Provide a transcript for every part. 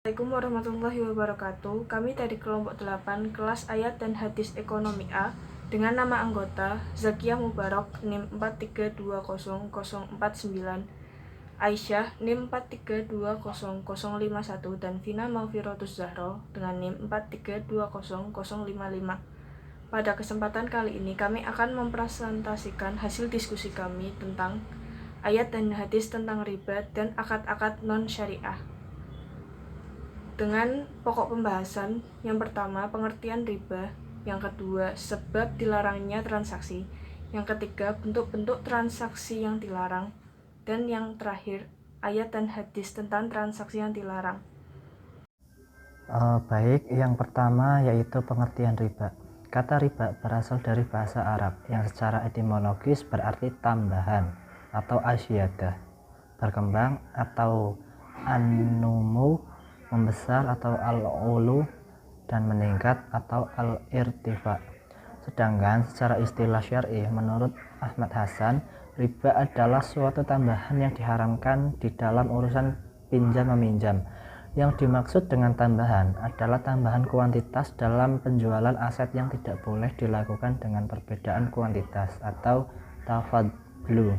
Assalamualaikum warahmatullahi wabarakatuh. Kami dari kelompok 8 kelas ayat dan hadis ekonomi A dengan nama anggota Zakia Mubarak NIM 43200049, Aisyah NIM 43200051 dan Vina Maufirotus Zahro dengan NIM 43200055. Pada kesempatan kali ini kami akan mempresentasikan hasil diskusi kami tentang ayat dan hadis tentang riba dan akad-akad non-syariah. Dengan pokok pembahasan, yang pertama pengertian riba, yang kedua sebab dilarangnya transaksi, yang ketiga bentuk-bentuk transaksi yang dilarang, dan yang terakhir ayat dan hadis tentang transaksi yang dilarang. Baik, yang pertama yaitu pengertian riba. Kata riba berasal dari bahasa Arab yang secara etimologis berarti tambahan atau asyiadah, berkembang atau an-numu, membesar atau al-ulu, dan meningkat atau al-irtifa. Sedangkan secara istilah syar'i menurut Ahmad Hasan, riba adalah suatu tambahan yang diharamkan di dalam urusan pinjam-meminjam. Yang dimaksud dengan tambahan adalah tambahan kuantitas dalam penjualan aset yang tidak boleh dilakukan dengan perbedaan kuantitas atau tafadlu,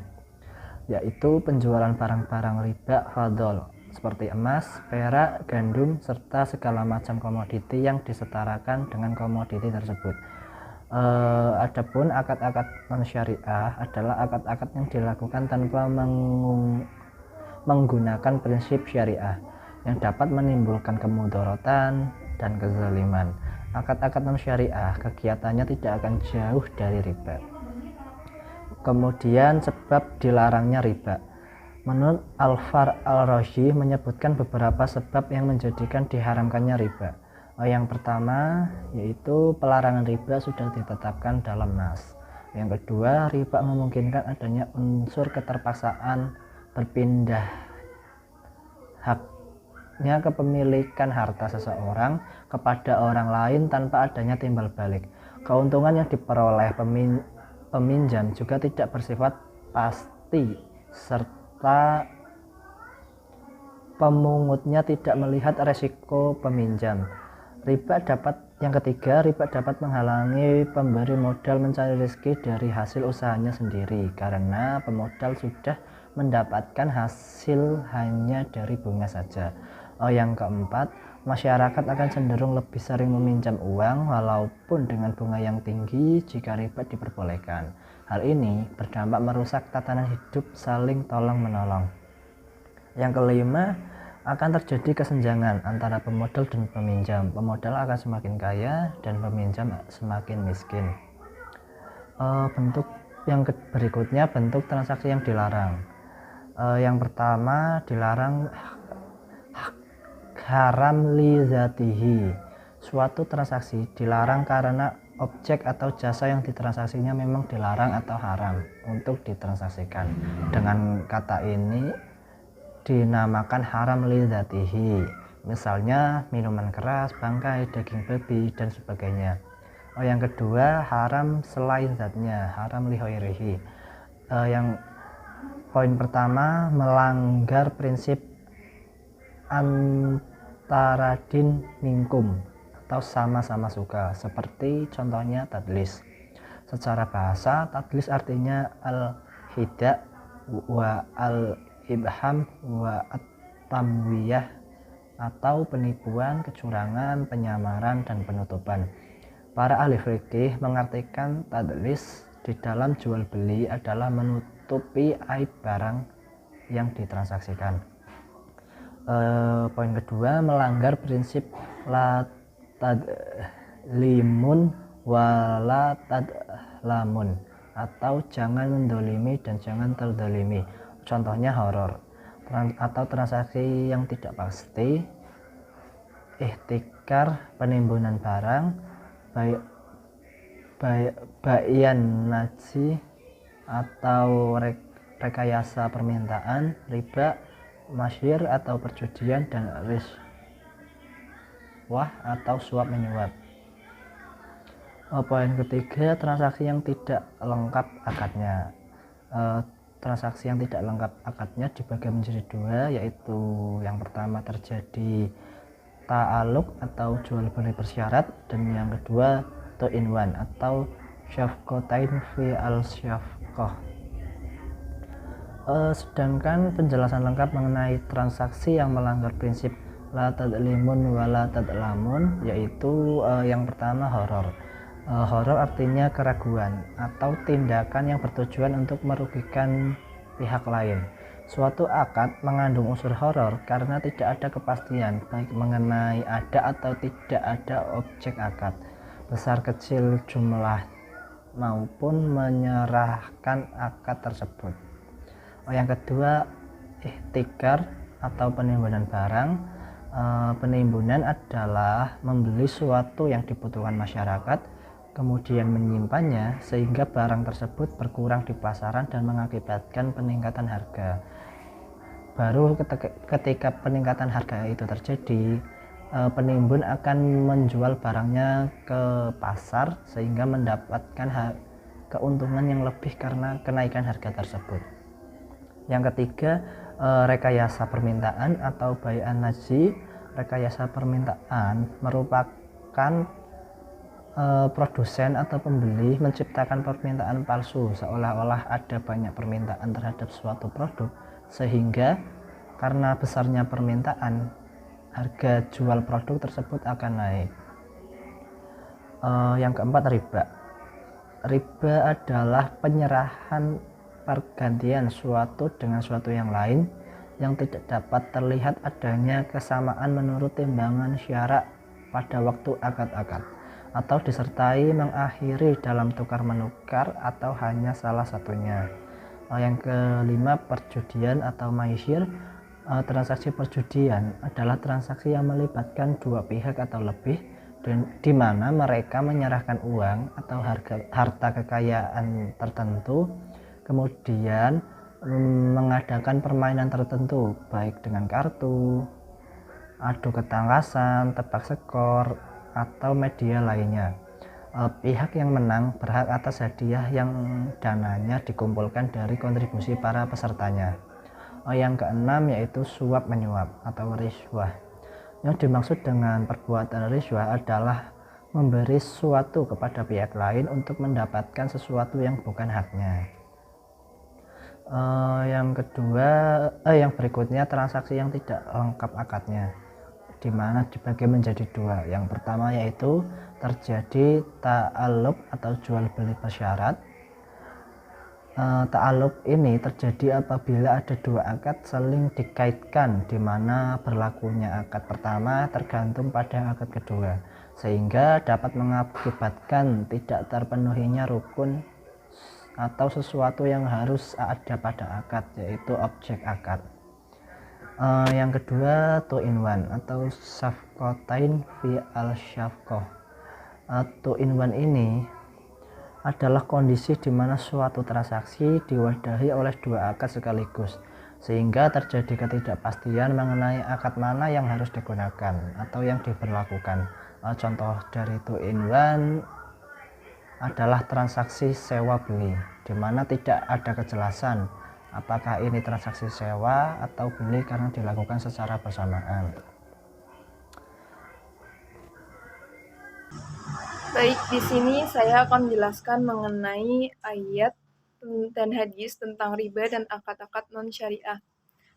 yaitu penjualan barang-barang riba fadl seperti emas, perak, gandum, serta segala macam komoditi yang disetarakan dengan komoditi tersebut. Adapun akad-akad non-syariah adalah akad-akad yang dilakukan tanpa menggunakan prinsip syariah yang dapat menimbulkan kemudorotan dan kezaliman. Akad-akad non-syariah kegiatannya tidak akan jauh dari riba. Kemudian sebab dilarangnya riba. Menurut Al-Far Al-Razi menyebutkan beberapa sebab yang menjadikan diharamkannya riba. Yang pertama yaitu pelarangan riba sudah ditetapkan dalam nas. Yang kedua, riba memungkinkan adanya unsur keterpaksaan berpindah haknya kepemilikan harta seseorang kepada orang lain tanpa adanya timbal balik. Keuntungan yang diperoleh peminjam juga tidak bersifat pasti, serta pemungutnya tidak melihat resiko peminjam. Yang ketiga, riba dapat menghalangi pemberi modal mencari rezeki dari hasil usahanya sendiri karena pemodal sudah mendapatkan hasil hanya dari bunga saja. Yang keempat, masyarakat akan cenderung lebih sering meminjam uang walaupun dengan bunga yang tinggi jika riba diperbolehkan. Hal ini berdampak merusak tatanan hidup saling tolong-menolong. Yang kelima, akan terjadi kesenjangan antara pemodal dan peminjam. Pemodal akan semakin kaya dan peminjam semakin miskin. Bentuk yang berikutnya bentuk transaksi yang dilarang. Yang pertama dilarang haram li zatihi. Suatu transaksi dilarang karena objek atau jasa yang ditransaksinya memang dilarang atau haram untuk ditransaksikan. Dengan kata ini dinamakan haram li zatihi. Misalnya minuman keras, bangkai, daging babi, dan sebagainya. Yang kedua, haram selain zatnya, haram li ghairihi. Yang poin pertama, melanggar prinsip antaradin minkum atau sama-sama suka, seperti contohnya tadlis. Secara bahasa, tadlis artinya al-hida wa al-ibham wa at-tamwiyah atau penipuan, kecurangan, penyamaran, dan penutupan. Para ahli fikih mengartikan tadlis di dalam jual beli adalah menutupi aib barang yang ditransaksikan. Poin kedua, melanggar prinsip la tadlimun wa la tadlamun atau jangan mendolimi dan jangan terdolimi. Contohnya horor atau transaksi yang tidak pasti, ihtikar, penimbunan barang, bayan naji atau rekayasa permintaan, riba, masyir atau perjudian, dan riswah atau suap menyuap. Poin ketiga, transaksi yang tidak lengkap akadnya. Transaksi yang tidak lengkap akadnya dibagi menjadi dua, yaitu yang pertama terjadi ta'alluq atau jual beli bersyarat, dan yang kedua 2 in 1 atau syafqatain fi al-syafqah. Sedangkan penjelasan lengkap mengenai transaksi yang melanggar prinsip la tadlimun wa la tadlamun, yaitu yang pertama horor. Horor artinya keraguan atau tindakan yang bertujuan untuk merugikan pihak lain. Suatu akad mengandung unsur horor karena tidak ada kepastian baik mengenai ada atau tidak ada objek akad, besar kecil jumlah, maupun menyerahkan akad tersebut. Yang kedua, ihtikar atau penimbunan barang. Penimbunan adalah membeli sesuatu yang dibutuhkan masyarakat, kemudian menyimpannya sehingga barang tersebut berkurang di pasaran dan mengakibatkan peningkatan harga. Baru ketika peningkatan harga itu terjadi, penimbun akan menjual barangnya ke pasar sehingga mendapatkan keuntungan yang lebih karena kenaikan harga tersebut. Yang ketiga, rekayasa permintaan atau bai'an najzi. Rekayasa permintaan merupakan produsen atau pembeli menciptakan permintaan palsu seolah-olah ada banyak permintaan terhadap suatu produk, sehingga karena besarnya permintaan harga jual produk tersebut akan naik. Yang keempat, riba. Riba adalah penyerahan pergantian suatu dengan suatu yang lain yang tidak dapat terlihat adanya kesamaan menurut timbangan syarak pada waktu akad-akad, atau disertai mengakhiri dalam tukar menukar atau hanya salah satunya. Yang kelima, perjudian atau maisir. Transaksi perjudian adalah transaksi yang melibatkan dua pihak atau lebih, dan di mana mereka menyerahkan uang atau harta kekayaan tertentu, kemudian mengadakan permainan tertentu baik dengan kartu, adu ketangkasan, tebak skor, atau media lainnya. Pihak yang menang berhak atas hadiah yang dananya dikumpulkan dari kontribusi para pesertanya. Yang keenam yaitu suap menyuap atau riswah. Yang dimaksud dengan perbuatan riswah adalah memberi sesuatu kepada pihak lain untuk mendapatkan sesuatu yang bukan haknya. Yang berikutnya, transaksi yang tidak lengkap akadnya, di mana dibagi menjadi dua. Yang pertama yaitu terjadi ta'alluq atau jual beli bersyarat. Ta'alluq ini terjadi apabila ada dua akad saling dikaitkan, di mana berlakunya akad pertama tergantung pada akad kedua, sehingga dapat mengakibatkan tidak terpenuhinya rukun atau sesuatu yang harus ada pada akad, yaitu objek akad. Yang kedua, 2 in 1 atau syafqatain fi al-syafqah. 2 in 1 ini adalah kondisi di mana suatu transaksi diwadahi oleh dua akad sekaligus, sehingga terjadi ketidakpastian mengenai akad mana yang harus digunakan atau yang diberlakukan. Contoh dari 2 in 1 adalah transaksi sewa beli, di mana tidak ada kejelasan apakah ini transaksi sewa atau beli karena dilakukan secara bersamaan. Baik, di sini saya akan menjelaskan mengenai ayat dan hadis tentang riba dan akad-akad non-syariah.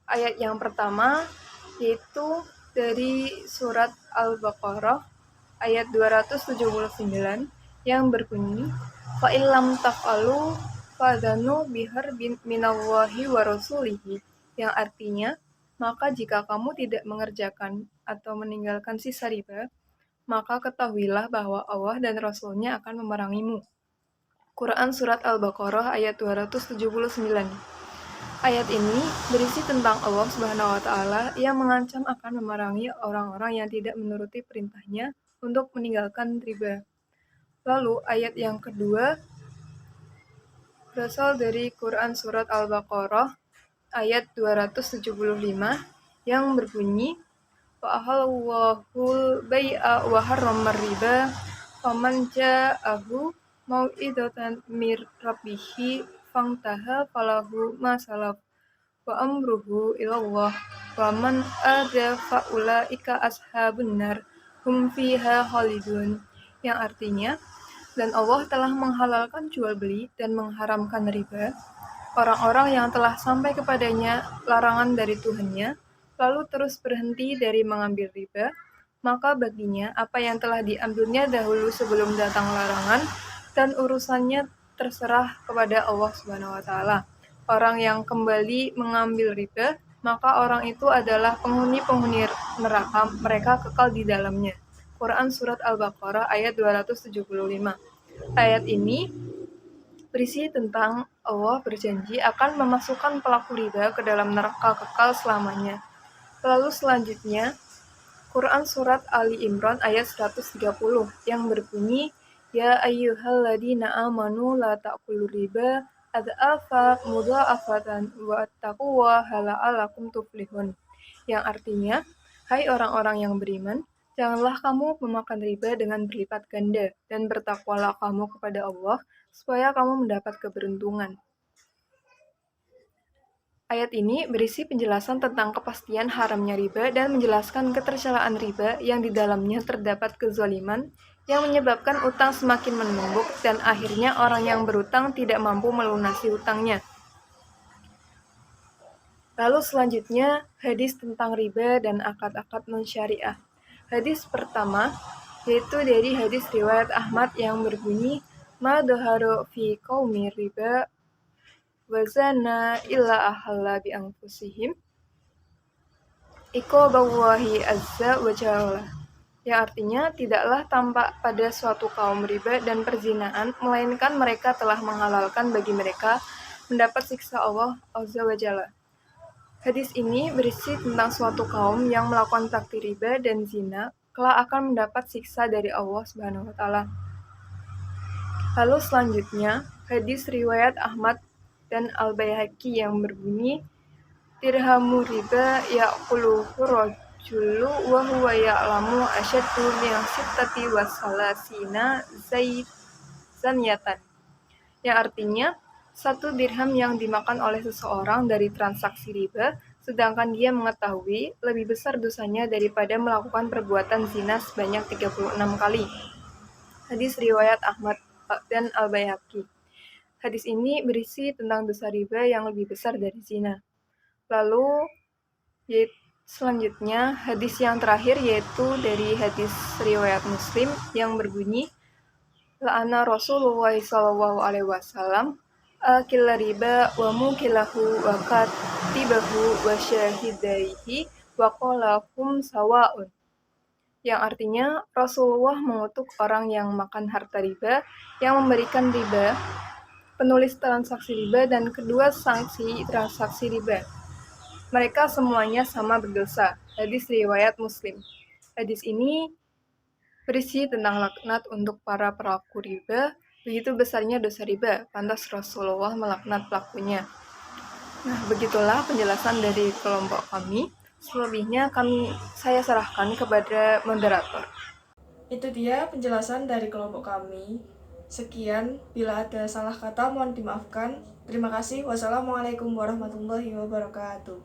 Ayat yang pertama yaitu dari surat Al-Baqarah ayat 279 yang berbunyi, fa illam taf'alu fadhanu biharbin minallahi wa rasulihi, yang artinya, maka jika kamu tidak mengerjakan atau meninggalkan sisa riba, maka ketahuilah bahwa Allah dan Rasul-Nya akan memerangimu. Quran Surat Al-Baqarah ayat 279. Ayat ini berisi tentang Allah Subhanahu wa Ta'ala yang mengancam akan memerangi orang-orang yang tidak menuruti perintahnya untuk meninggalkan riba. Lalu ayat yang kedua berasal dari Quran Surat Al-Baqarah ayat 275 yang berbunyi, Fa'ahallahul bai'a wa harramar riba faman ja'ahu mau'idatan mir rabbihi fangtaha falahu ma salaf wa amruhu ilallah wa man ada faulaika ashabun nar hum fiha khalidun, yang artinya, dan Allah telah menghalalkan jual beli dan mengharamkan riba. Orang-orang yang telah sampai kepadanya larangan dari Tuhannya, lalu terus berhenti dari mengambil riba, maka baginya apa yang telah diambilnya dahulu sebelum datang larangan, dan urusannya terserah kepada Allah Subhanahu wa Ta'ala. Orang yang kembali mengambil riba, maka orang itu adalah penghuni-penghuni neraka, mereka kekal di dalamnya. Quran Surat Al-Baqarah ayat 275. Ayat ini berisi tentang Allah berjanji akan memasukkan pelaku riba ke dalam neraka kekal selamanya. Lalu selanjutnya, Quran Surat Ali Imran ayat 130 yang berbunyi, Ya ayyuhalladzina amanu la ta'kulu riba ad'afa mudha'afatan wattaqullaha la'allakum tuflihun. Yang artinya, hai orang-orang yang beriman, janganlah kamu memakan riba dengan berlipat ganda, dan bertakwalah kamu kepada Allah, supaya kamu mendapat keberuntungan. Ayat ini berisi penjelasan tentang kepastian haramnya riba dan menjelaskan ketercelaan riba yang di dalamnya terdapat kezaliman yang menyebabkan utang semakin menumpuk dan akhirnya orang yang berutang tidak mampu melunasi hutangnya. Lalu selanjutnya, hadis tentang riba dan akad-akad non-syariah. Hadis pertama, yaitu dari hadis riwayat Ahmad yang berbunyi, Ma doharo fi qaumi riba wazana illa ahalla bi anfusihim iqaballahi azza wa jalla, yang artinya tidaklah tampak pada suatu kaum riba dan perzinaan melainkan mereka telah menghalalkan bagi mereka mendapat siksa Allah azza wa jalla. Hadis ini berisi tentang suatu kaum yang melakukan praktik riba dan zina kelak akan mendapat siksa dari Allah Subhanahu wa Ta'ala. Lalu selanjutnya, hadis riwayat Ahmad dan Al-Baihaqi yang berbunyi, dirhamu riba ya'kuluhu rajulu wa huwa ya'lamu asyaddu min sittati wa salasina zaniyatan, yang artinya, 1 dirham yang dimakan oleh seseorang dari transaksi riba, sedangkan dia mengetahui lebih besar dosanya daripada melakukan perbuatan zina sebanyak 36 kali. Hadis riwayat Ahmad dan Al-Baihaqi. Hadis ini berisi tentang dosa riba yang lebih besar dari zina. Lalu selanjutnya hadis yang terakhir yaitu dari hadis riwayat Muslim yang berbunyi, La'ana Rasulullah sallallahu alaihi wasallam akil riba wa mukilahu wa katibahu wa syahidaihi wa qala hum sawa'un, yang artinya Rasulullah mengutuk orang yang makan harta riba, yang memberikan riba, penulis transaksi riba, dan kedua sanksi transaksi riba. Mereka semuanya sama berdosa. Hadis riwayat Muslim. Hadis ini berisi tentang laknat untuk para pelaku riba. Begitu besarnya dosa riba, pantas Rasulullah melaknat pelakunya. Nah, begitulah penjelasan dari kelompok kami. Selebihnya saya serahkan kepada moderator. Itu dia penjelasan dari kelompok kami. Sekian, bila ada salah kata mohon dimaafkan. Terima kasih. Wassalamualaikum warahmatullahi wabarakatuh.